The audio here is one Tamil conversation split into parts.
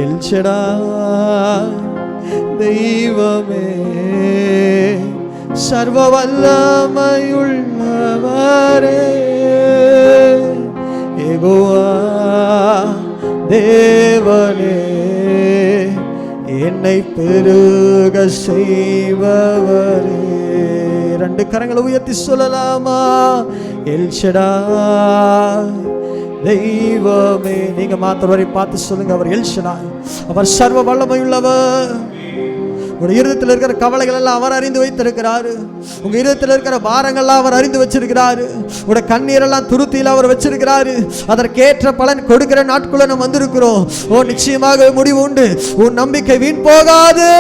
எல் ஷடாய் தெய்வமே, சர்வ வல்லமையுள்ளவரே, யெகோவா தேவனே, என்னை பெருக செய்பவரே. ரெண்டு கரங்களை உயர்த்தி சொல்லலாமா? எல் ஷடாய் தெய்வமே. நீங்க மாத்திரவரை பார்த்து சொல்லுங்க, அவர் எல் ஷடாய், அவர் சர்வ வல்லமையுள்ளவர். உங்க இருதயத்தில் இருக்கிற கவலைகள் எல்லாம் அவர் அறிந்து வைத்திருக்கிறாரு. உங்க இருதயத்தில் இருக்கிற பாரங்கள்லாம் அவர் அறிந்து வச்சிருக்கிறாரு. உங்க கண்ணீரெல்லாம் துருத்தியில் அவர் வச்சிருக்கிறாரு. அதற்கேற்ற பலன் கொடுக்கிற நாட்குள்ள நம்ம வந்திருக்கிறோம். ஓ, நிச்சயமாக முடிவு உண்டு. உன் நம்பிக்கை வீண் போகாது.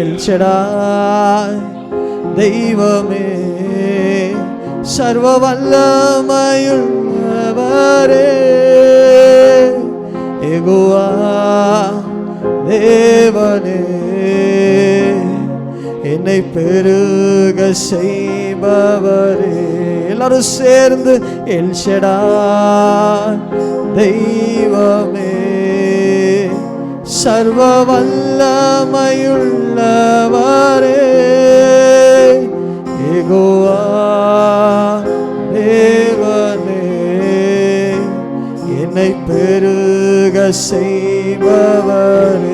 எல் ஷடாய் தெய்வமே, சர்வ வல்லமையுள்ளவரே, யெகோவா தேவனே, என்னை பெருக செய்பவரே. எல்லாரும் சேர்ந்து எல் ஷடாய் தெய்வமே, சர்வ வல்லமையுள்ளவரே, யெகோவா தேவனே, என்னை பெருக செய்பவரே.